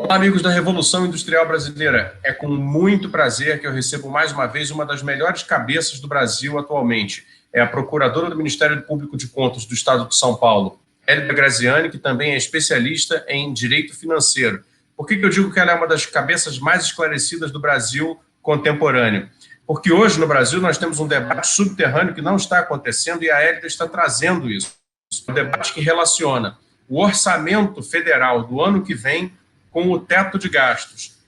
Olá, amigos da Revolução Industrial Brasileira. É com muito prazer que eu recebo mais uma vez uma das melhores cabeças do Brasil atualmente. É a procuradora do Ministério Público de Contas do Estado de São Paulo, Hélida Graziani, que também é especialista em direito financeiro. Por que eu digo que ela é uma das cabeças mais esclarecidas do Brasil contemporâneo? Porque hoje no Brasil nós temos um debate subterrâneo que não está acontecendo e a Hélida está trazendo isso. Um debate que relaciona o orçamento federal do ano que vem com o teto de gastos.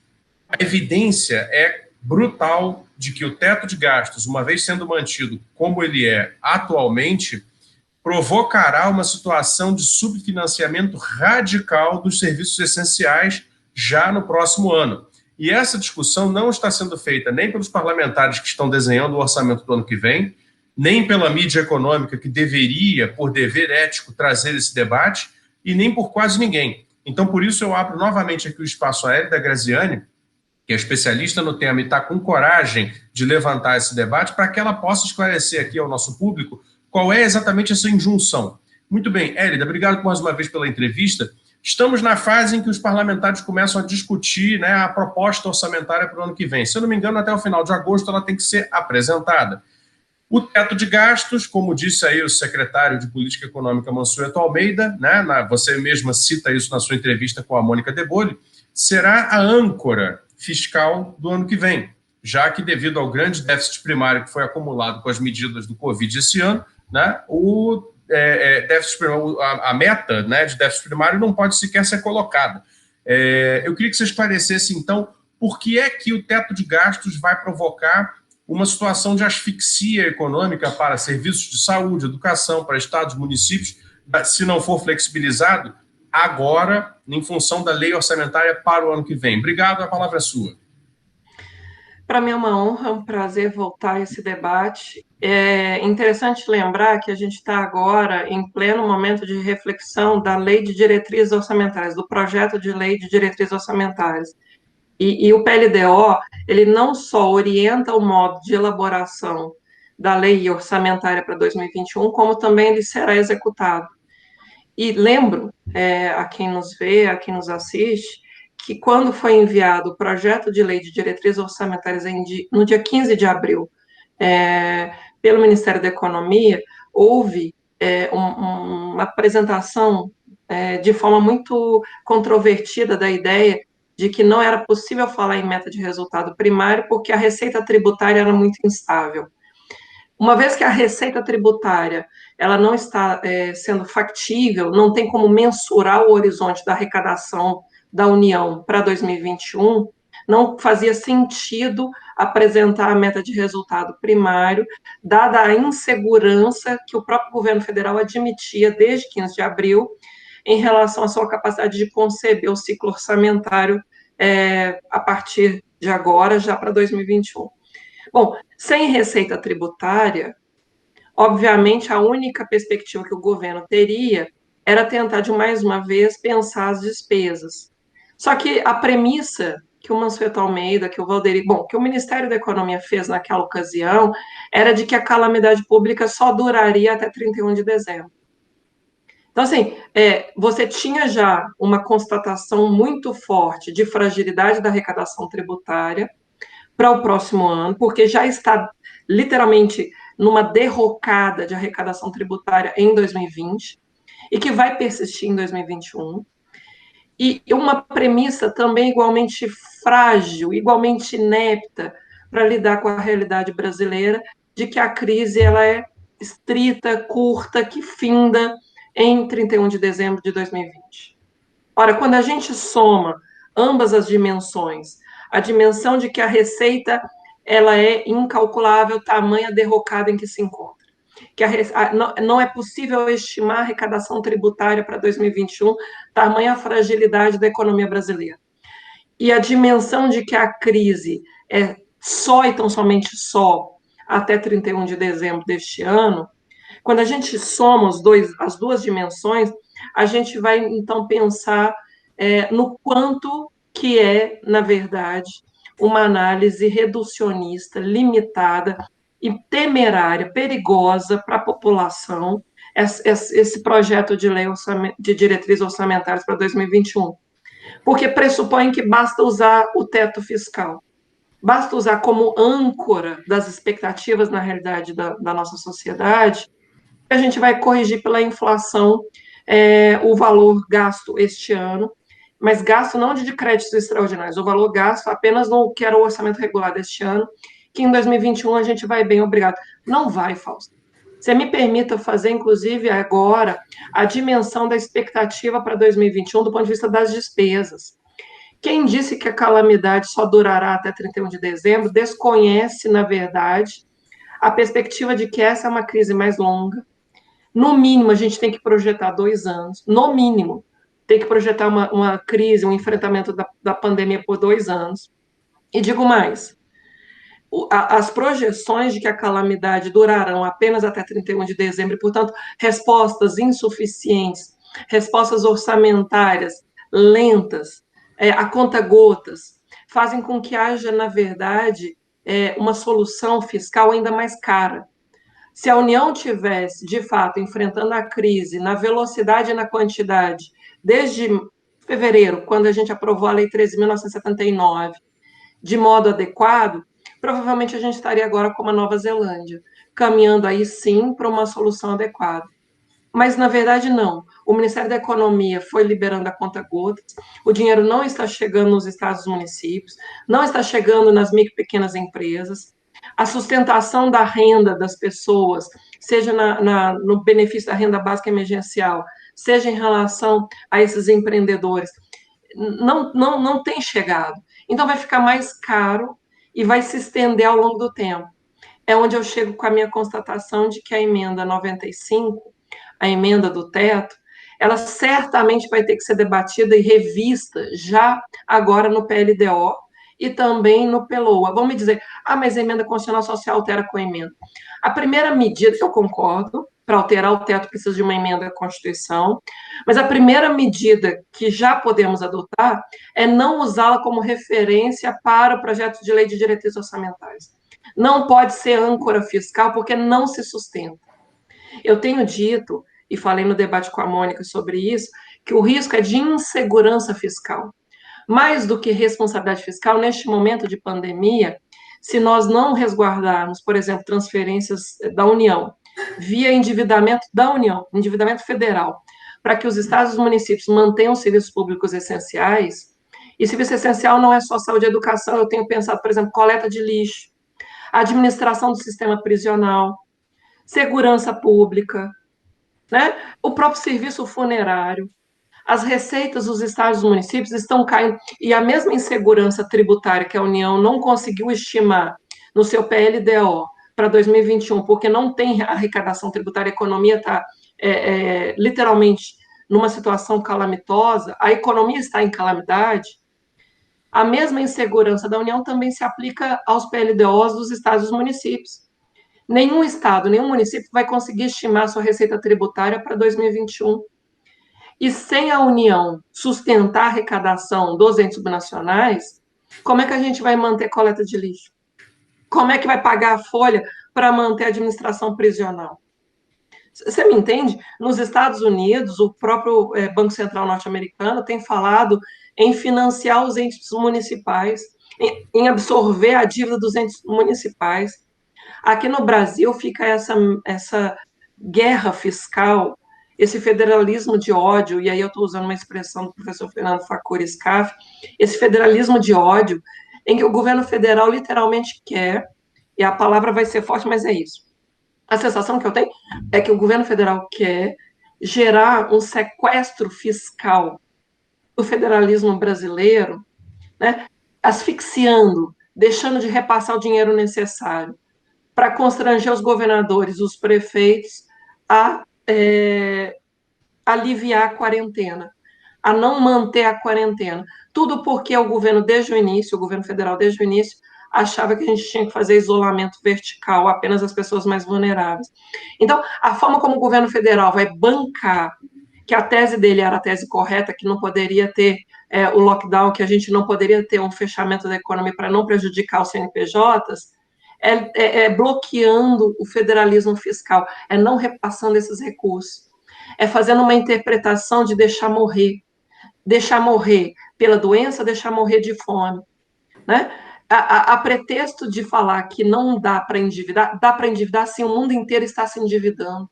A evidência é brutal de que o teto de gastos, uma vez sendo mantido como ele é atualmente, provocará uma situação de subfinanciamento radical dos serviços essenciais já no próximo ano. E essa discussão não está sendo feita nem pelos parlamentares que estão desenhando o orçamento do ano que vem, nem pela mídia econômica, que deveria, por dever ético, trazer esse debate, e nem por quase ninguém. Então, por isso, eu abro novamente aqui o espaço à Hélida Graziani, que é especialista no tema e está com coragem de levantar esse debate, para que ela possa esclarecer aqui ao nosso público qual é exatamente essa injunção. Muito bem, Hélida, obrigado mais uma vez pela entrevista. Estamos na fase em que os parlamentares começam a discutir, né, a proposta orçamentária para o ano que vem. Se eu não me engano, até o final de agosto ela tem que ser apresentada. O teto de gastos, como disse aí o secretário de Política Econômica, Mansueto Almeida, né, você mesma cita isso na sua entrevista com a Mônica De Bolle, será a âncora fiscal do ano que vem, já que devido ao grande déficit primário que foi acumulado com as medidas do Covid esse ano, né, déficit primário, a meta, né, de déficit primário não pode sequer ser colocada. Eu queria que você esclarecesse, então, por que é que o teto de gastos vai provocar uma situação de asfixia econômica para serviços de saúde, educação, para estados, municípios, se não for flexibilizado, agora, em função da lei orçamentária para o ano que vem. Obrigado, a palavra é sua. Para mim é uma honra, é um prazer voltar a esse debate. É interessante lembrar que a gente está agora em pleno momento de reflexão da Lei de Diretrizes Orçamentárias, do projeto de Lei de Diretrizes Orçamentárias. E o PLDO, ele não só orienta o modo de elaboração da lei orçamentária para 2021, como também ele será executado. E lembro, a quem nos vê, a quem nos assiste, que quando foi enviado o projeto de lei de diretrizes orçamentárias no dia 15 de abril, pelo Ministério da Economia, houve uma apresentação de forma muito controvertida da ideia de que não era possível falar em meta de resultado primário porque a receita tributária era muito instável. Uma vez que a receita tributária ela não está sendo factível, não tem como mensurar o horizonte da arrecadação da União para 2021, não fazia sentido apresentar a meta de resultado primário, dada a insegurança que o próprio governo federal admitia desde 15 de abril em relação à sua capacidade de conceber o ciclo orçamentário a partir de agora, já para 2021. Bom, sem receita tributária, obviamente a única perspectiva que o governo teria era tentar, de mais uma vez, pensar as despesas. Só que a premissa que o Mansueto Almeida, que o Ministério da Economia fez naquela ocasião, era de que a calamidade pública só duraria até 31 de dezembro. Então, assim, você tinha já uma constatação muito forte de fragilidade da arrecadação tributária para o próximo ano, porque já está literalmente numa derrocada de arrecadação tributária em 2020 e que vai persistir em 2021. E uma premissa também igualmente frágil, igualmente inepta para lidar com a realidade brasileira, de que a crise ela é estrita, curta, que finda em 31 de dezembro de 2020. Ora, quando a gente soma ambas as dimensões, a dimensão de que a receita ela é incalculável, tamanha derrocada em que se encontra, que não é possível estimar a arrecadação tributária para 2021, tamanha fragilidade da economia brasileira. E a dimensão de que a crise é só e tão somente só até 31 de dezembro deste ano, quando a gente soma as duas dimensões, a gente vai, então, pensar no quanto que na verdade, uma análise reducionista, limitada e temerária, perigosa para a população, esse projeto de lei de diretrizes orçamentárias para 2021. porque pressupõe que basta usar o teto fiscal, basta usar como âncora das expectativas, na realidade, da nossa sociedade, a gente vai corrigir pela inflação o valor gasto este ano, mas gasto não de créditos extraordinários, o valor gasto apenas no que era o orçamento regular deste ano, que em 2021 a gente vai bem, obrigado. Não vai, Fausto. Você me permita fazer, inclusive, agora, a dimensão da expectativa para 2021 do ponto de vista das despesas. Quem disse que a calamidade só durará até 31 de dezembro desconhece, na verdade, a perspectiva de que essa é uma crise mais longa. No mínimo, a gente tem que projetar 2 anos, no mínimo, tem que projetar uma crise, um enfrentamento da pandemia por 2 anos. E digo mais, as projeções de que a calamidade durarão apenas até 31 de dezembro, e, portanto, respostas insuficientes, respostas orçamentárias lentas, a conta-gotas, fazem com que haja, na verdade, uma solução fiscal ainda mais cara. Se a União tivesse, de fato, enfrentando a crise na velocidade e na quantidade, desde fevereiro, quando a gente aprovou a Lei 13.979, de modo adequado, provavelmente a gente estaria agora como a Nova Zelândia, caminhando aí sim para uma solução adequada. Mas, na verdade, não. O Ministério da Economia foi liberando a conta-gotas, o dinheiro não está chegando nos estados e municípios, não está chegando nas micro e pequenas empresas, a sustentação da renda das pessoas, seja no benefício da renda básica emergencial, seja em relação a esses empreendedores, não tem chegado. Então, vai ficar mais caro e vai se estender ao longo do tempo. É onde eu chego com a minha constatação de que a emenda 95, a emenda do teto, ela certamente vai ter que ser debatida e revista já agora no PLDO e também no PELOA. Vão me dizer, mas a emenda constitucional só se altera com a emenda. A primeira medida, eu concordo, para alterar o teto precisa de uma emenda à Constituição, mas a primeira medida que já podemos adotar é não usá-la como referência para o projeto de lei de diretrizes orçamentais. Não pode ser âncora fiscal, porque não se sustenta. Eu tenho dito, e falei no debate com a Mônica sobre isso, que o risco é de insegurança fiscal. Mais do que responsabilidade fiscal, neste momento de pandemia, se nós não resguardarmos, por exemplo, transferências da União, via endividamento da União, endividamento federal, para que os estados e os municípios mantenham os serviços públicos essenciais, e serviço essencial não é só saúde e educação, eu tenho pensado, por exemplo, coleta de lixo, administração do sistema prisional, segurança pública, né? O próprio serviço funerário. As receitas dos estados e municípios estão caindo, e a mesma insegurança tributária que a União não conseguiu estimar no seu PLDO para 2021, porque não tem arrecadação tributária, a economia está literalmente numa situação calamitosa, a economia está em calamidade, a mesma insegurança da União também se aplica aos PLDOs dos estados e dos municípios. Nenhum estado, nenhum município vai conseguir estimar sua receita tributária para 2021. E sem a União sustentar a arrecadação dos entes subnacionais, como é que a gente vai manter coleta de lixo? Como é que vai pagar a folha para manter a administração prisional? Você me entende? Nos Estados Unidos, o próprio Banco Central norte-americano tem falado em financiar os entes municipais, em absorver a dívida dos entes municipais. Aqui no Brasil fica essa guerra fiscal, esse federalismo de ódio, e aí eu estou usando uma expressão do professor Fernando Facuri Scaff, esse federalismo de ódio, em que o governo federal literalmente quer, e a palavra vai ser forte, mas é isso. A sensação que eu tenho é que o governo federal quer gerar um sequestro fiscal do federalismo brasileiro, né, asfixiando, deixando de repassar o dinheiro necessário para constranger os governadores, os prefeitos, a aliviar a quarentena, a não manter a quarentena. Tudo porque o governo, desde o início, o governo federal, desde o início, achava que a gente tinha que fazer isolamento vertical, apenas as pessoas mais vulneráveis. Então, a forma como o governo federal vai bancar que a tese dele era a tese correta, que não poderia ter o lockdown, que a gente não poderia ter um fechamento da economia para não prejudicar os CNPJs, bloqueando o federalismo fiscal, é não repassando esses recursos, é fazendo uma interpretação de deixar morrer, deixar morrer pela doença, deixar morrer de fome, né? A pretexto de falar que não dá para endividar, dá para endividar sim, o mundo inteiro está se endividando.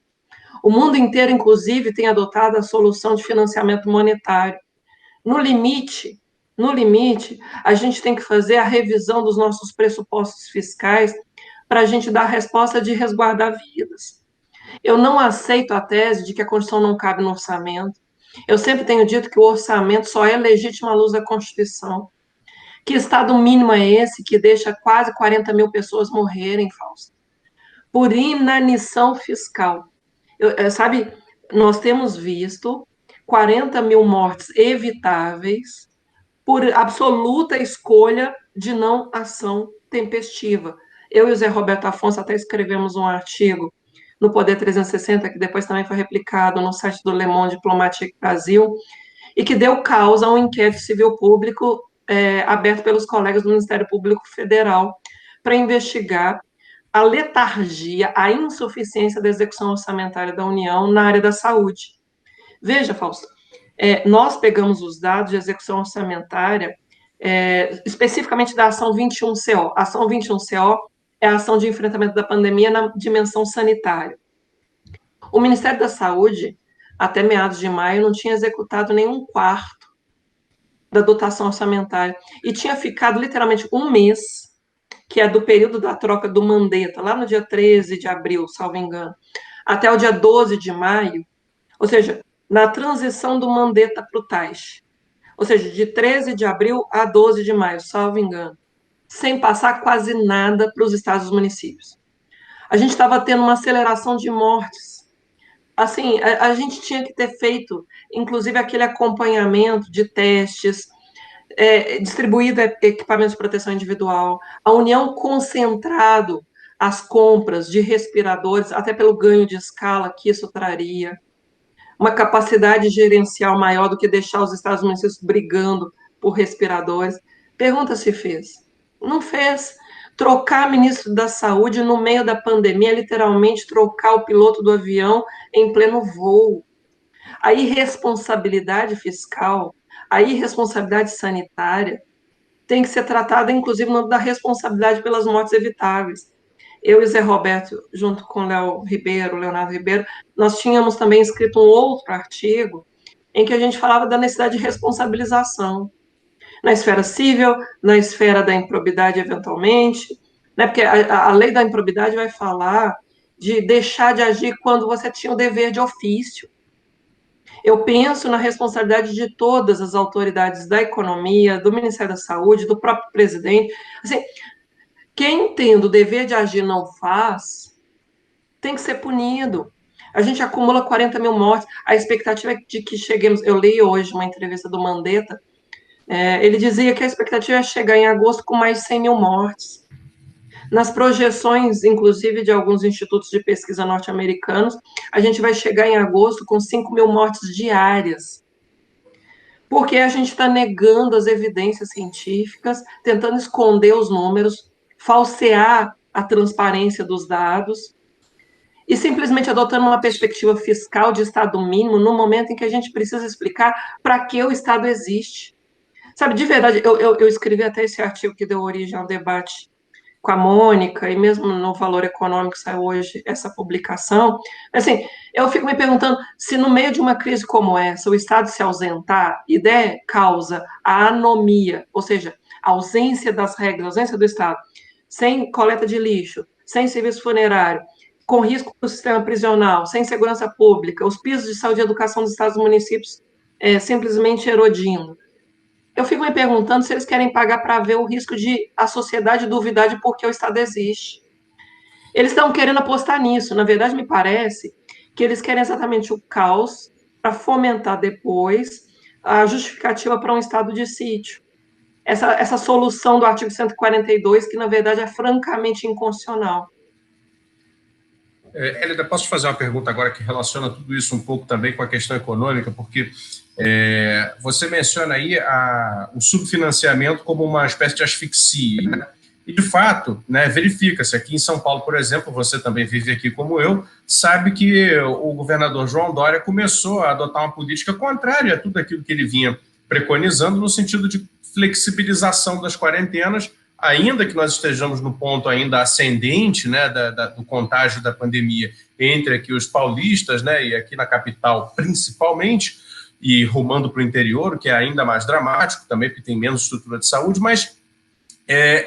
O mundo inteiro, inclusive, tem adotado a solução de financiamento monetário. No limite, no limite, a gente tem que fazer a revisão dos nossos pressupostos fiscais para a gente dar a resposta de resguardar vidas. Eu não aceito a tese de que a Constituição não cabe no orçamento. Eu sempre tenho dito que o orçamento só é legítimo à luz da Constituição. Que Estado mínimo é esse que deixa quase 40 mil pessoas morrerem, Fausto? Por inanição fiscal. Sabe, nós temos visto 40 mil mortes evitáveis por absoluta escolha de não ação tempestiva. Eu e o Zé Roberto Afonso até escrevemos um artigo no Poder 360, que depois também foi replicado no site do Le Monde Diplomatique Brasil, e que deu causa a um inquérito civil público aberto pelos colegas do Ministério Público Federal para investigar a letargia, a insuficiência da execução orçamentária da União na área da saúde. Veja, Fausto, nós pegamos os dados de execução orçamentária, especificamente da ação 21CO. A ação 21CO é a ação de enfrentamento da pandemia na dimensão sanitária. O Ministério da Saúde, até meados de maio, não tinha executado nenhum quarto da dotação orçamentária e tinha ficado literalmente um mês, que é do período da troca do Mandetta, lá no dia 13 de abril, salvo engano, até o dia 12 de maio, ou seja, na transição do Mandetta para o Taixe, ou seja, de 13 de abril a 12 de maio, salvo engano, sem passar quase nada para os estados e municípios. A gente estava tendo uma aceleração de mortes. Assim, a gente tinha que ter feito, inclusive, aquele acompanhamento de testes, distribuído equipamentos de proteção individual, a União concentrado as compras de respiradores, até pelo ganho de escala que isso traria, uma capacidade gerencial maior do que deixar os Estados Unidos brigando por respiradores. Pergunta se fez. Não fez. Trocar ministro da Saúde no meio da pandemia, literalmente trocar o piloto do avião em pleno voo. A irresponsabilidade fiscal, a irresponsabilidade sanitária tem que ser tratada, inclusive, da responsabilidade pelas mortes evitáveis. Eu e Zé Roberto, junto com Leonardo Ribeiro, nós tínhamos também escrito um outro artigo em que a gente falava da necessidade de responsabilização na esfera civil, na esfera da improbidade, eventualmente, né? Porque a lei da improbidade vai falar de deixar de agir quando você tinha o dever de ofício. Eu penso na responsabilidade de todas as autoridades da economia, do Ministério da Saúde, do próprio presidente. Assim, quem tendo o dever de agir não faz, tem que ser punido. A gente acumula 40 mil mortes, a expectativa é de que cheguemos... Eu li hoje uma entrevista do Mandetta, ele dizia que a expectativa é chegar em agosto com mais de 100 mil mortes. Nas projeções, inclusive, de alguns institutos de pesquisa norte-americanos, a gente vai chegar em agosto com 5 mil mortes diárias. Porque a gente está negando as evidências científicas, tentando esconder os números, falsear a transparência dos dados, e simplesmente adotando uma perspectiva fiscal de Estado mínimo no momento em que a gente precisa explicar para que o Estado existe. Sabe, de verdade, eu escrevi até esse artigo que deu origem ao debate com a Mônica, e mesmo no Valor Econômico saiu hoje essa publicação. Assim, eu fico me perguntando se no meio de uma crise como essa, o Estado se ausentar e der causa à anomia, ou seja, a ausência das regras, a ausência do Estado, sem coleta de lixo, sem serviço funerário, com risco para o sistema prisional, sem segurança pública, os pisos de saúde e educação dos estados e municípios simplesmente erodindo. Eu fico me perguntando se eles querem pagar para ver o risco de a sociedade duvidar de por que o Estado existe. Eles estão querendo apostar nisso. Na verdade, me parece que eles querem exatamente o caos para fomentar depois a justificativa para um estado de sítio. Essa solução do artigo 142, que, na verdade, é francamente inconstitucional. Hélida, posso te fazer uma pergunta agora que relaciona tudo isso um pouco também com a questão econômica, porque você menciona aí o subfinanciamento como uma espécie de asfixia, né? E, de fato, né, verifica-se. Aqui em São Paulo, por exemplo, você também vive aqui como eu, sabe que o governador João Dória começou a adotar uma política contrária a tudo aquilo que ele vinha preconizando no sentido de flexibilização das quarentenas, ainda que nós estejamos no ponto ainda ascendente, né, do contágio da pandemia entre aqui os paulistas, né, e aqui na capital principalmente, e rumando para o interior, que é ainda mais dramático também, porque tem menos estrutura de saúde, mas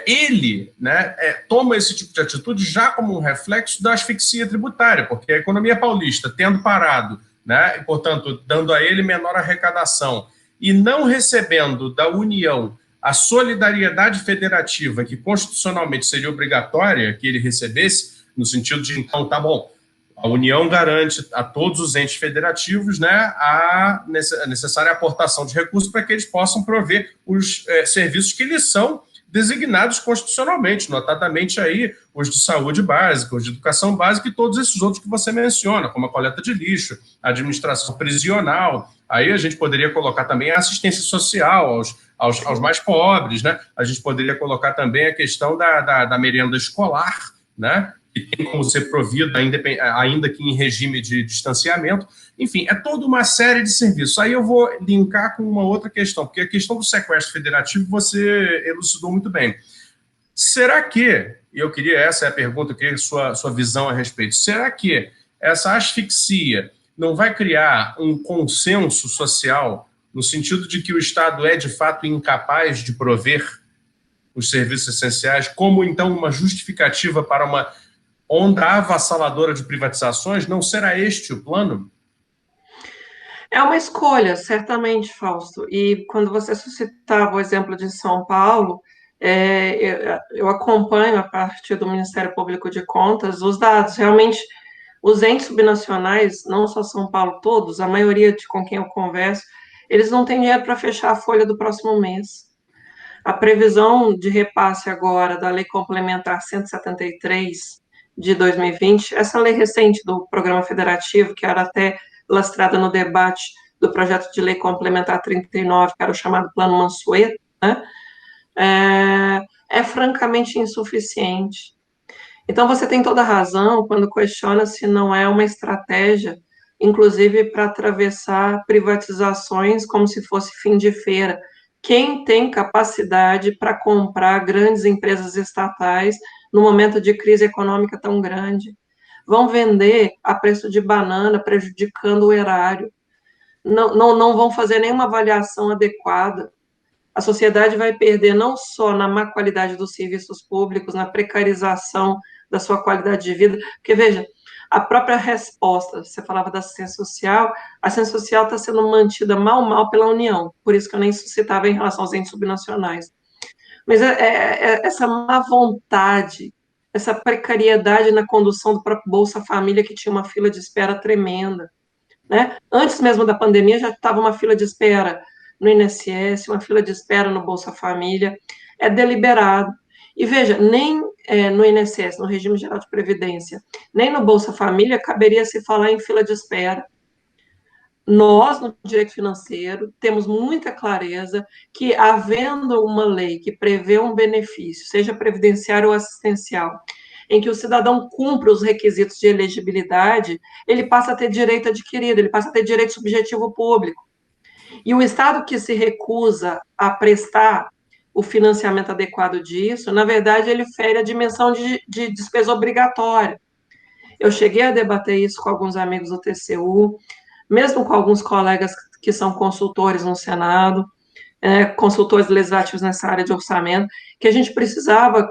ele, né, toma esse tipo de atitude já como um reflexo da asfixia tributária, porque a economia paulista, tendo parado, né, e, portanto, dando a ele menor arrecadação, e não recebendo da União a solidariedade federativa, que constitucionalmente seria obrigatória que ele recebesse, no sentido de, então, tá bom, a União garante a todos os entes federativos, né, a necessária aportação de recursos para que eles possam prover os serviços que lhes são designados constitucionalmente, notadamente aí os de saúde básica, os de educação básica e todos esses outros que você menciona, como a coleta de lixo, a administração prisional. Aí a gente poderia colocar também a assistência social aos mais pobres, né? A gente poderia colocar também a questão da merenda escolar, né? Que tem como ser provida ainda que em regime de distanciamento. Enfim, é toda uma série de serviços. Aí eu vou linkar com uma outra questão, porque a questão do sequestro federativo você elucidou muito bem. Será que, e eu queria, essa é a pergunta, eu queria sua visão a respeito, será que essa asfixia não vai criar um consenso social no sentido de que o Estado é, de fato, incapaz de prover os serviços essenciais, como, então, uma justificativa para uma onda avassaladora de privatizações? Não será este o plano? É uma escolha, certamente, Fausto. E quando você suscitava o exemplo de São Paulo, eu acompanho, a partir do Ministério Público de Contas, os dados. Realmente, os entes subnacionais, não só São Paulo, todos, a maioria com quem eu converso, eles não têm dinheiro para fechar a folha do próximo mês. A previsão de repasse agora da Lei Complementar 173 de 2020, essa lei recente do Programa Federativo, que era até lastrada no debate do projeto de lei complementar 39, que era o chamado Plano Mansueto, né, é francamente insuficiente. Então, você tem toda a razão quando questiona se não é uma estratégia, inclusive para atravessar privatizações como se fosse fim de feira. Quem tem capacidade para comprar grandes empresas estatais no momento de crise econômica tão grande? Vão vender a preço de banana, prejudicando o erário. Não vão fazer nenhuma avaliação adequada. A sociedade vai perder não só na má qualidade dos serviços públicos, na precarização da sua qualidade de vida, porque, veja, a própria resposta, você falava da assistência social, a assistência social está sendo mantida mal pela União, por isso que eu nem suscitava em relação aos entes subnacionais. Mas essa má vontade, essa precariedade na condução do próprio Bolsa Família, que tinha uma fila de espera tremenda, né? Antes mesmo da pandemia, já estava uma fila de espera no INSS, uma fila de espera no Bolsa Família, é deliberado. E veja, nem no INSS, no Regime Geral de Previdência, nem no Bolsa Família caberia se falar em fila de espera. Nós, no direito financeiro, temos muita clareza que, havendo uma lei que prevê um benefício, seja previdenciário ou assistencial, em que o cidadão cumpra os requisitos de elegibilidade, ele passa a ter direito adquirido, ele passa a ter direito subjetivo público. E o Estado que se recusa a prestar o financiamento adequado disso, na verdade, ele fere a dimensão de despesa obrigatória. Eu cheguei a debater isso com alguns amigos do TCU, mesmo com alguns colegas que são consultores no Senado, consultores legislativos nessa área de orçamento, que a gente precisava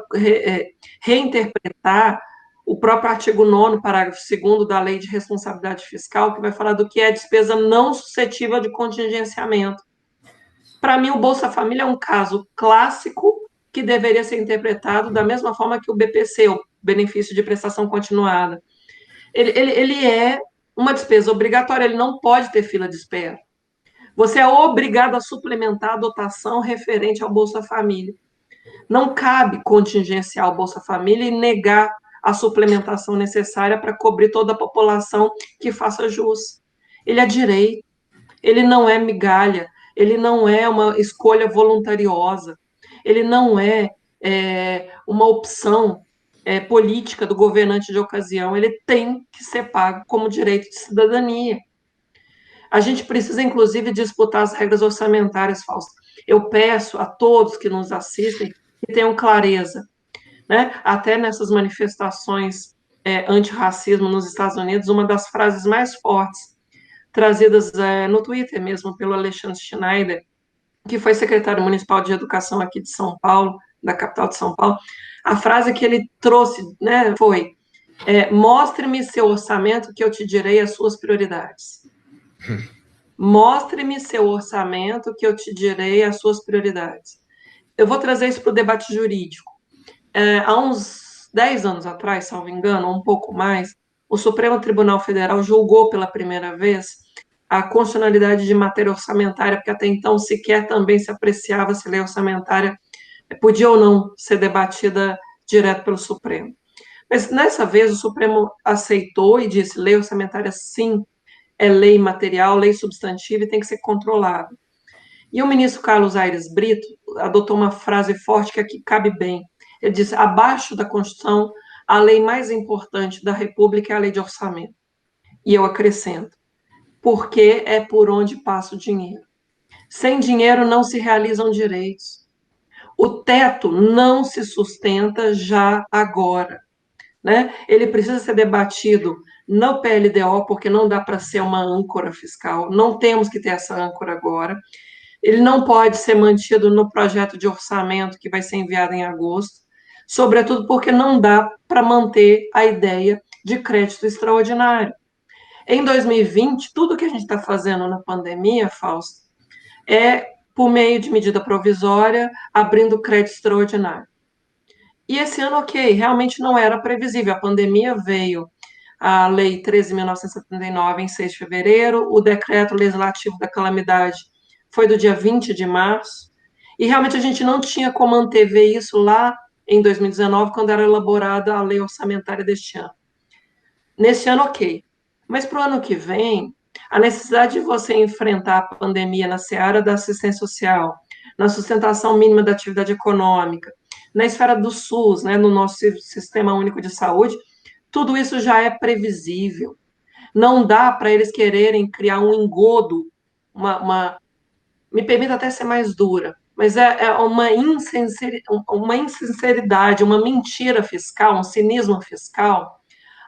reinterpretar o próprio artigo 9º, parágrafo 2º da Lei de Responsabilidade Fiscal, que vai falar do que é despesa não suscetível de contingenciamento. Para mim, o Bolsa Família é um caso clássico que deveria ser interpretado da mesma forma que o BPC, o Benefício de Prestação Continuada. Ele é uma despesa obrigatória, ele não pode ter fila de espera. Você é obrigado a suplementar a dotação referente ao Bolsa Família. Não cabe contingenciar o Bolsa Família e negar a suplementação necessária para cobrir toda a população que faça jus. Ele é direito, ele não é migalha, ele não é uma escolha voluntariosa, ele não é uma opção política do governante de ocasião, ele tem que ser pago como direito de cidadania. A gente precisa, inclusive, disputar as regras orçamentárias, Fausto. Eu peço a todos que nos assistem que tenham clareza, né? Até nessas manifestações antirracismo nos Estados Unidos, uma das frases mais fortes trazidas no Twitter mesmo pelo Alexandre Schneider, que foi secretário municipal de educação aqui de São Paulo, da capital de São Paulo, a frase que ele trouxe, né, foi: mostre-me seu orçamento que eu te direi as suas prioridades. Mostre-me seu orçamento que eu te direi as suas prioridades. Eu vou trazer isso para o debate jurídico. Há uns 10 anos atrás, salvo engano, ou um pouco mais, o Supremo Tribunal Federal julgou pela primeira vez a constitucionalidade de matéria orçamentária, porque até então sequer também se apreciava se a lei orçamentária podia ou não ser debatida direto pelo Supremo. Mas nessa vez o Supremo aceitou e disse: lei orçamentária, sim, é lei material, lei substantiva e tem que ser controlada. E o ministro Carlos Aires Brito adotou uma frase forte que aqui cabe bem. Ele disse: abaixo da Constituição, a lei mais importante da República é a lei de orçamento. E eu acrescento: porque é por onde passa o dinheiro. Sem dinheiro não se realizam direitos. O teto não se sustenta já agora, né? Ele precisa ser debatido no PLDO, porque não dá para ser uma âncora fiscal, não temos que ter essa âncora agora. Ele não pode ser mantido no projeto de orçamento que vai ser enviado em agosto, sobretudo porque não dá para manter a ideia de crédito extraordinário. Em 2020, tudo que a gente está fazendo na pandemia, Fausto, é por meio de medida provisória, abrindo crédito extraordinário. E esse ano, ok, realmente não era previsível. A pandemia veio, a Lei 13.979, em 6 de fevereiro, o decreto legislativo da calamidade foi do dia 20 de março, e realmente a gente não tinha como antever isso lá em 2019, quando era elaborada a lei orçamentária deste ano. Neste ano, ok. Mas para o ano que vem, a necessidade de você enfrentar a pandemia na seara da assistência social, na sustentação mínima da atividade econômica, na esfera do SUS, né, no nosso Sistema Único de Saúde, tudo isso já é previsível. Não dá para eles quererem criar um engodo, me permita até ser mais dura, mas é uma insinceridade, uma mentira fiscal, um cinismo fiscal,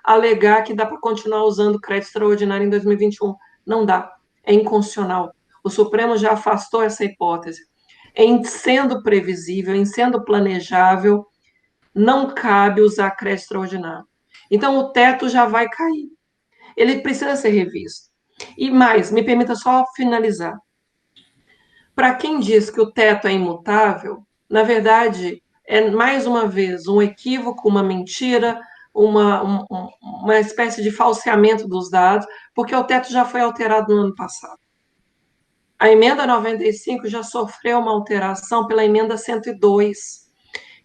alegar que dá para continuar usando crédito extraordinário em 2021. Não dá, é inconstitucional. O Supremo já afastou essa hipótese. Em sendo previsível, em sendo planejável, não cabe usar crédito extraordinário. Então, o teto já vai cair. Ele precisa ser revisto. E mais, me permita só finalizar. Para quem diz que o teto é imutável, na verdade, é mais uma vez um equívoco, uma mentira, uma espécie de falseamento dos dados, porque o teto já foi alterado no ano passado. A emenda 95 já sofreu uma alteração pela emenda 102,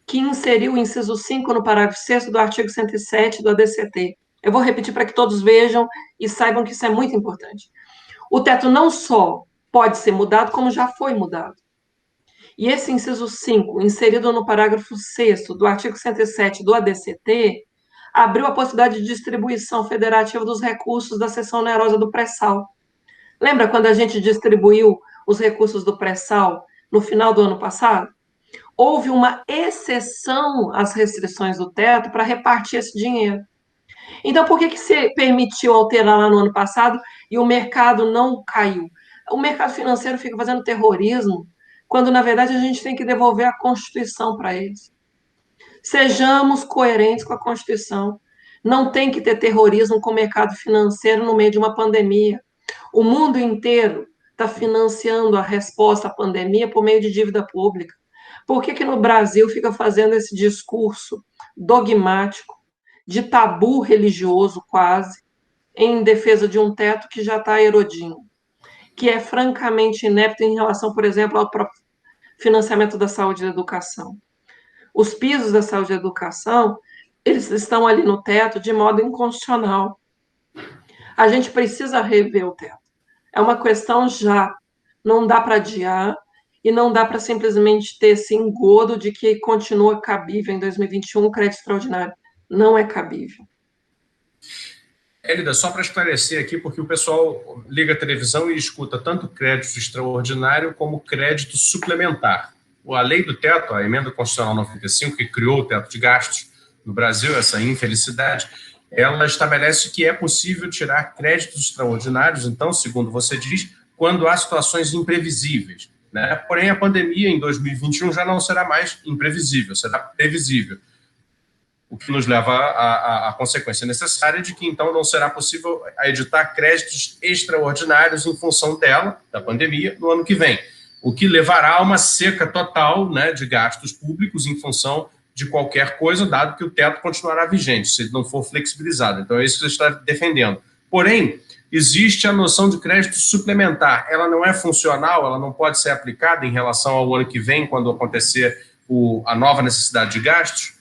que inseriu o inciso 5 no parágrafo 6º do artigo 107 do ADCT. Eu vou repetir para que todos vejam e saibam que isso é muito importante. O teto não só pode ser mudado, como já foi mudado. E esse inciso 5, inserido no parágrafo 6º do artigo 107 do ADCT, abriu a possibilidade de distribuição federativa dos recursos da seção onerosa do pré-sal. Lembra quando a gente distribuiu os recursos do pré-sal no final do ano passado? Houve uma exceção às restrições do teto para repartir esse dinheiro. Então, por que se permitiu alterar lá no ano passado e o mercado não caiu? O mercado financeiro fica fazendo terrorismo, quando, na verdade, a gente tem que devolver a Constituição para eles. Sejamos coerentes com a Constituição. Não tem que ter terrorismo com o mercado financeiro no meio de uma pandemia. O mundo inteiro está financiando a resposta à pandemia por meio de dívida pública. Por que no Brasil fica fazendo esse discurso dogmático, de tabu religioso quase, em defesa de um teto que já está erodindo, que é francamente inepto em relação, por exemplo, ao próprio financiamento da saúde e da educação? Os pisos da saúde e da educação, eles estão ali no teto de modo inconstitucional. A gente precisa rever o teto. É uma questão já. Não dá para adiar e não dá para simplesmente ter esse engodo de que continua cabível em 2021 o crédito extraordinário. Não é cabível. Hélida, só para esclarecer aqui, porque o pessoal liga a televisão e escuta tanto crédito extraordinário como crédito suplementar. A lei do teto, a emenda constitucional 95, que criou o teto de gastos no Brasil, essa infelicidade, ela estabelece que é possível tirar créditos extraordinários, então, segundo você diz, quando há situações imprevisíveis, né? Porém, a pandemia em 2021 já não será mais imprevisível, será previsível. O que nos leva à consequência necessária de que, então, não será possível editar créditos extraordinários em função dela, da pandemia, no ano que vem, o que levará a uma seca total, né, de gastos públicos em função de qualquer coisa, dado que o teto continuará vigente, se ele não for flexibilizado. Então, é isso que você está defendendo. Porém, existe a noção de crédito suplementar. Ela não é funcional, ela não pode ser aplicada em relação ao ano que vem, quando acontecer a nova necessidade de gastos?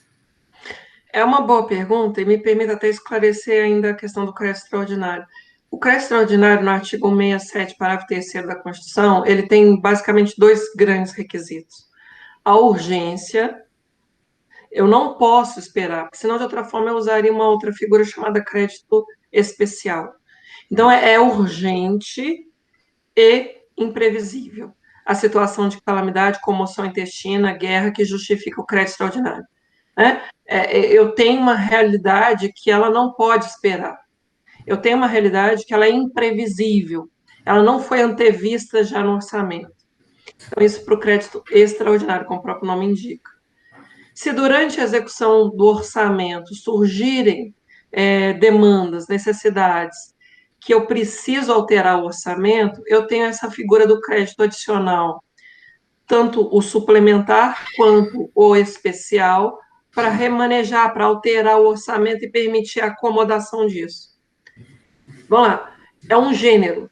É uma boa pergunta e me permite até esclarecer ainda a questão do crédito extraordinário. O crédito extraordinário, no artigo 67, parágrafo 3º da Constituição, ele tem basicamente dois grandes requisitos. A urgência, eu não posso esperar, porque senão de outra forma eu usaria uma outra figura chamada crédito especial. Então é urgente e imprevisível a situação de calamidade, comoção intestina, guerra que justifica o crédito extraordinário, né? Eu tenho uma realidade que ela não pode esperar. Eu tenho uma realidade que ela é imprevisível. Ela não foi antevista já no orçamento. Então, isso para o crédito extraordinário, como o próprio nome indica. Se durante a execução do orçamento surgirem demandas, necessidades, que eu preciso alterar o orçamento, eu tenho essa figura do crédito adicional, tanto o suplementar quanto o especial, para remanejar, para alterar o orçamento e permitir a acomodação disso. Vamos lá, é um gênero.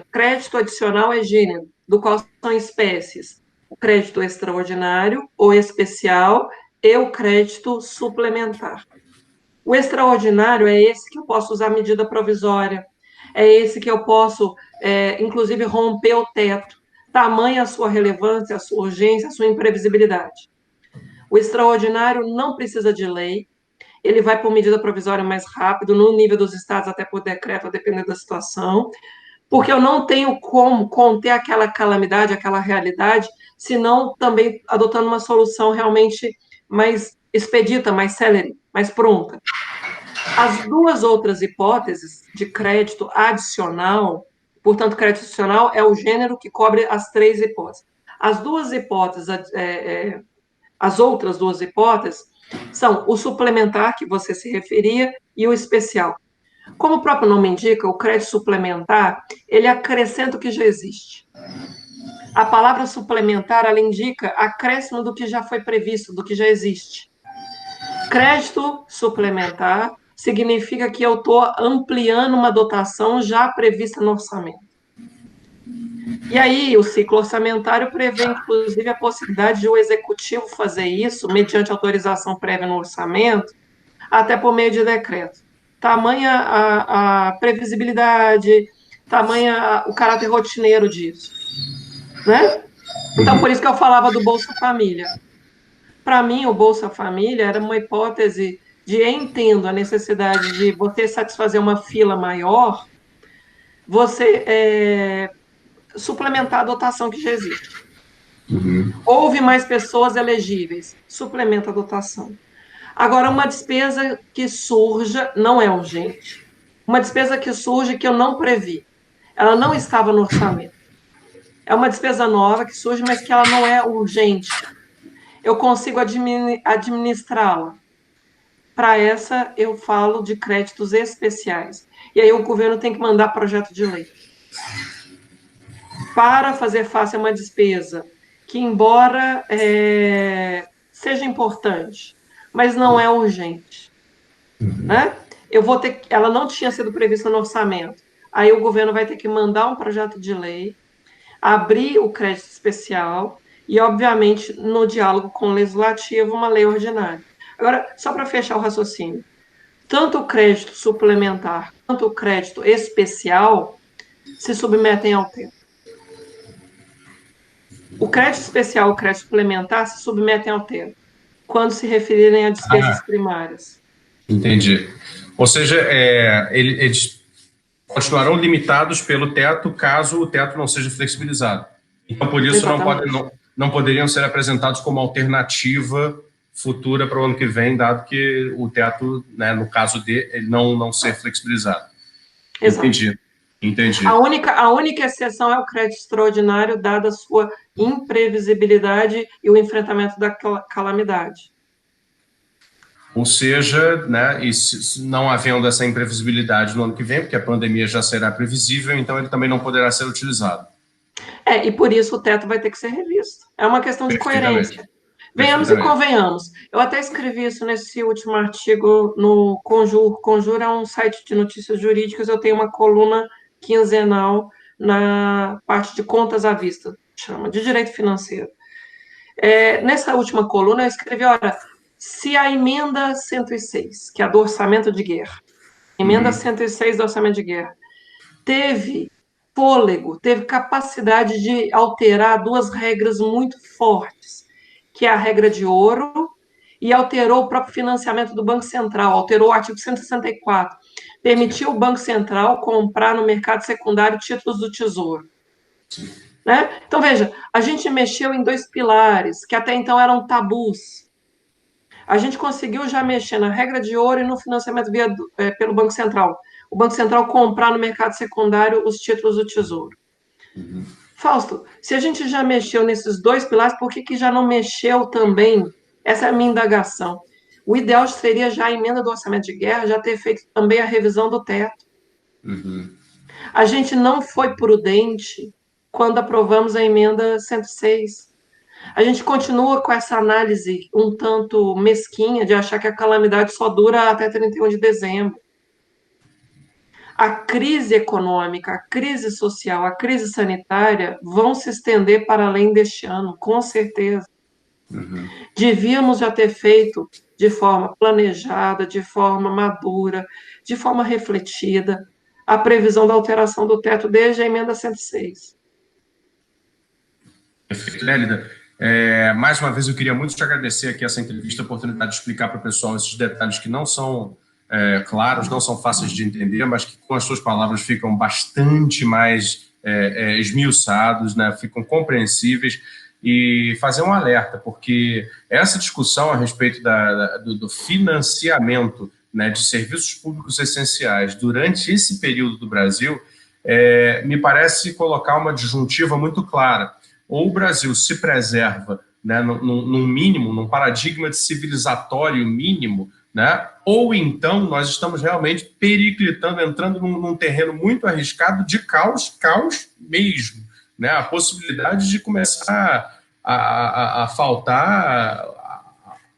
Crédito adicional é gênero, do qual são espécies. O crédito extraordinário, o especial e o crédito suplementar. O extraordinário é esse que eu posso usar medida provisória, é esse que eu posso, inclusive, romper o teto. Tamanha a sua relevância, a sua urgência, a sua imprevisibilidade. O extraordinário não precisa de lei, ele vai por medida provisória mais rápido, no nível dos estados, até por decreto, dependendo da situação, porque eu não tenho como conter aquela calamidade, aquela realidade, senão também adotando uma solução realmente mais expedita, mais célere, mais pronta. As duas outras hipóteses de crédito adicional, portanto, crédito adicional é o gênero que cobre as três hipóteses. As duas hipóteses, as outras duas hipóteses, são o suplementar, que você se referia, e o especial. Como o próprio nome indica, o crédito suplementar, ele acrescenta o que já existe. A palavra suplementar, ela indica acréscimo do que já foi previsto, do que já existe. Crédito suplementar significa que eu estou ampliando uma dotação já prevista no orçamento. E aí, o ciclo orçamentário prevê, inclusive, a possibilidade de o executivo fazer isso, mediante autorização prévia no orçamento, até por meio de decreto. Tamanha a previsibilidade, tamanha o caráter rotineiro disso, né? Então, por isso que eu falava do Bolsa Família. Para mim, o Bolsa Família era uma hipótese de entendo a necessidade de você satisfazer uma fila maior, você suplementar a dotação que já existe. Houve mais pessoas elegíveis, suplementa a dotação. Agora, uma despesa que surja não é urgente. Uma despesa que surge que eu não previ. Ela não estava no orçamento. É uma despesa nova que surge, mas que ela não é urgente. Eu consigo administrá-la. Para essa, eu falo de créditos especiais. E aí o governo tem que mandar projeto de lei. Para fazer face a uma despesa que, embora seja importante, mas não é urgente, né? Ela não tinha sido prevista no orçamento. Aí o governo vai ter que mandar um projeto de lei, abrir o crédito especial e, obviamente, no diálogo com o legislativo, uma lei ordinária. Agora, só para fechar o raciocínio, tanto o crédito suplementar quanto o crédito especial se submetem ao tempo. O crédito especial e o crédito suplementar se submetem ao tempo, quando se referirem a despesas primárias. Entendi. Ou seja, eles continuarão limitados pelo teto caso o teto não seja flexibilizado. Então, por isso, não poderiam ser apresentados como alternativa futura para o ano que vem, dado que o teto, né, no caso de ele não ser flexibilizado. Exato. Entendi. A única exceção é o crédito extraordinário, dada a sua imprevisibilidade e o enfrentamento da calamidade. Ou seja, né, e não havendo essa imprevisibilidade no ano que vem, porque a pandemia já será previsível, então ele também não poderá ser utilizado. E por isso o teto vai ter que ser revisto. É uma questão de coerência. Venhamos e convenhamos. Eu até escrevi isso nesse último artigo no Conjur. Conjur é um site de notícias jurídicas. Eu tenho uma coluna quinzenal na parte de contas à vista, chama, de direito financeiro. Nessa última coluna eu escrevi, olha, se a emenda 106, que é a do orçamento de guerra, emenda 106 do orçamento de guerra, teve fôlego, teve capacidade de alterar duas regras muito fortes, que é a regra de ouro e alterou o próprio financiamento do Banco Central, alterou o artigo 164, permitiu o Banco Central comprar no mercado secundário títulos do Tesouro. Né? Então, veja, a gente mexeu em dois pilares que até então eram tabus. A gente conseguiu já mexer na regra de ouro e no financiamento pelo Banco Central. O Banco Central comprar no mercado secundário os títulos do Tesouro. Fausto, se a gente já mexeu nesses dois pilares, por que já não mexeu também? Essa é a minha indagação. O ideal seria já a emenda do orçamento de guerra já ter feito também a revisão do teto. A gente não foi prudente quando aprovamos a emenda 106. A gente continua com essa análise um tanto mesquinha de achar que a calamidade só dura até 31 de dezembro. A crise econômica, a crise social, a crise sanitária vão se estender para além deste ano, com certeza. Devíamos já ter feito de forma planejada, de forma madura, de forma refletida, a previsão da alteração do teto desde a emenda 106. Perfeito, Lélida. Mais uma vez, eu queria muito te agradecer aqui essa entrevista, a oportunidade de explicar para o pessoal esses detalhes que não são claros, não são fáceis de entender, mas que com as suas palavras ficam bastante mais esmiuçados, né, ficam compreensíveis, e fazer um alerta, porque essa discussão a respeito do financiamento, né, de serviços públicos essenciais durante esse período do Brasil me parece colocar uma disjuntiva muito clara. Ou o Brasil se preserva, né, num mínimo, num paradigma de civilizatório mínimo, né, ou então nós estamos realmente periclitando, entrando num terreno muito arriscado de caos mesmo, né, a possibilidade de começar a faltar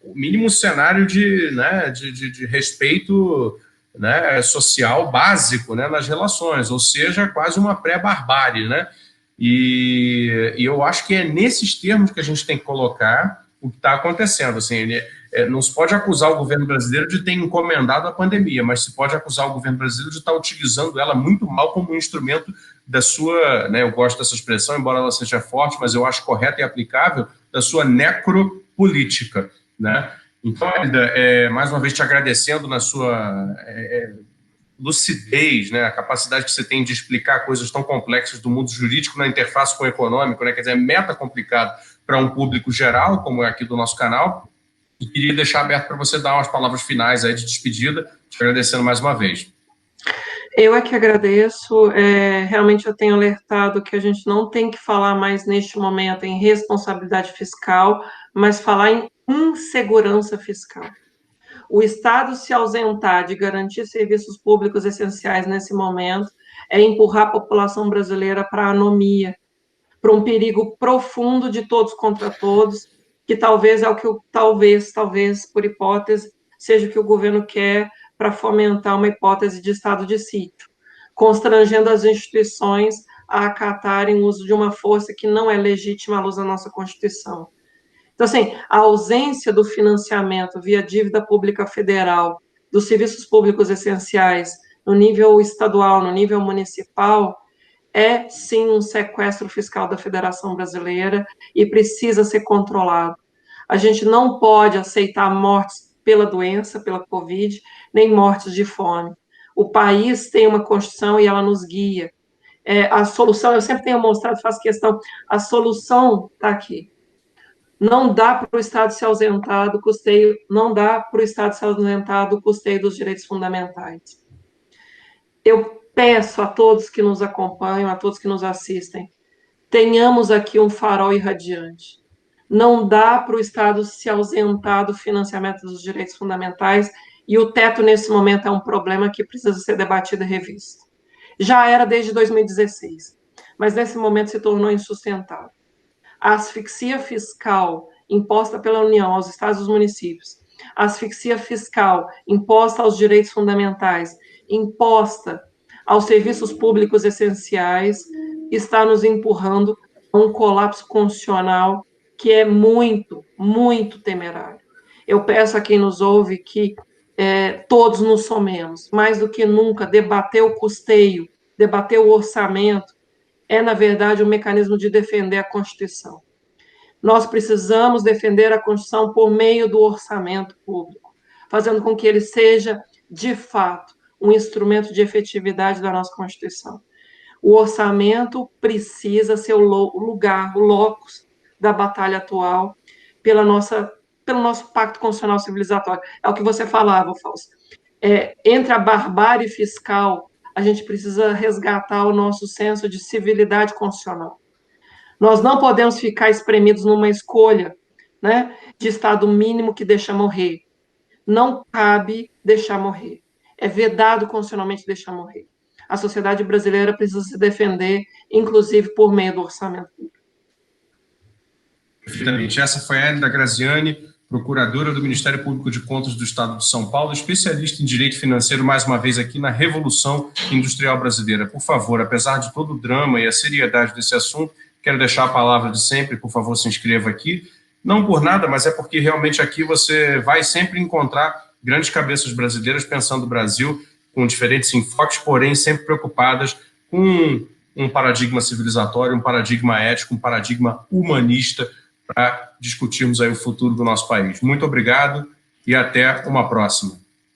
o mínimo cenário de respeito, né, social básico, né, nas relações, ou seja, quase uma pré-barbárie, né? E eu acho que é nesses termos que a gente tem que colocar o que está acontecendo. Assim, não se pode acusar o governo brasileiro de ter encomendado a pandemia, mas se pode acusar o governo brasileiro de estar utilizando ela muito mal como um instrumento da sua, né, eu gosto dessa expressão, embora ela seja forte, mas eu acho correta e aplicável, da sua necropolítica, né? Então, Elida, mais uma vez te agradecendo na sua lucidez, né, a capacidade que você tem de explicar coisas tão complexas do mundo jurídico na interface com o econômico, né, quer dizer, é meta complicado para um público geral, como é aqui do nosso canal, e queria deixar aberto para você dar umas palavras finais aí de despedida, te agradecendo mais uma vez. Eu é que agradeço, realmente eu tenho alertado que a gente não tem que falar mais neste momento em responsabilidade fiscal, mas falar em insegurança fiscal. O Estado se ausentar de garantir serviços públicos essenciais nesse momento é empurrar a população brasileira para a anomia, para um perigo profundo de todos contra todos, que talvez é o que talvez, por hipótese, seja o que o governo quer para fomentar uma hipótese de estado de sítio, constrangendo as instituições a acatarem o uso de uma força que não é legítima à luz da nossa Constituição. Então, assim, a ausência do financiamento via dívida pública federal dos serviços públicos essenciais no nível estadual, no nível municipal, é sim um sequestro fiscal da Federação Brasileira e precisa ser controlado. A gente não pode aceitar mortes pela doença, pela Covid, nem mortes de fome. O país tem uma Constituição e ela nos guia. A solução, eu sempre tenho mostrado, faço questão, a solução está aqui. Não dá para o Estado se ausentar do custeio, não dá para o Estado se ausentar do custeio dos direitos fundamentais. Eu peço a todos que nos acompanham, a todos que nos assistem, tenhamos aqui um farol irradiante. Não dá para o Estado se ausentar do financiamento dos direitos fundamentais, e o teto, nesse momento, é um problema que precisa ser debatido e revisto. Já era desde 2016, mas nesse momento se tornou insustentável. A asfixia fiscal imposta pela União aos estados e aos municípios, a asfixia fiscal imposta aos direitos fundamentais, imposta aos serviços públicos essenciais, está nos empurrando a um colapso constitucional que é muito, muito temerário. Eu peço a quem nos ouve que todos nos somemos, mais do que nunca, debater o custeio, debater o orçamento, na verdade, um mecanismo de defender a Constituição. Nós precisamos defender a Constituição por meio do orçamento público, fazendo com que ele seja, de fato, um instrumento de efetividade da nossa Constituição. O orçamento precisa ser o lugar, o locus da batalha atual pelo nosso pacto constitucional civilizatório. É o que você falava, Fausto. Entre a barbárie fiscal, a gente precisa resgatar o nosso senso de civilidade constitucional. Nós não podemos ficar espremidos numa escolha, né, de Estado mínimo que deixa morrer. Não cabe deixar morrer. É vedado constitucionalmente deixar morrer. A sociedade brasileira precisa se defender, inclusive por meio do orçamento público. Perfeitamente. Essa foi a Hélida Graziani, procuradora do Ministério Público de Contas do Estado de São Paulo, especialista em direito financeiro, mais uma vez aqui na Revolução Industrial Brasileira. Por favor, apesar de todo o drama e a seriedade desse assunto, quero deixar a palavra de sempre, por favor, se inscreva aqui. Não por nada, mas é porque realmente aqui você vai sempre encontrar grandes cabeças brasileiras pensando o Brasil com diferentes enfoques, porém sempre preocupadas com um paradigma civilizatório, um paradigma ético, um paradigma humanista para discutirmos aí o futuro do nosso país. Muito obrigado e até uma próxima.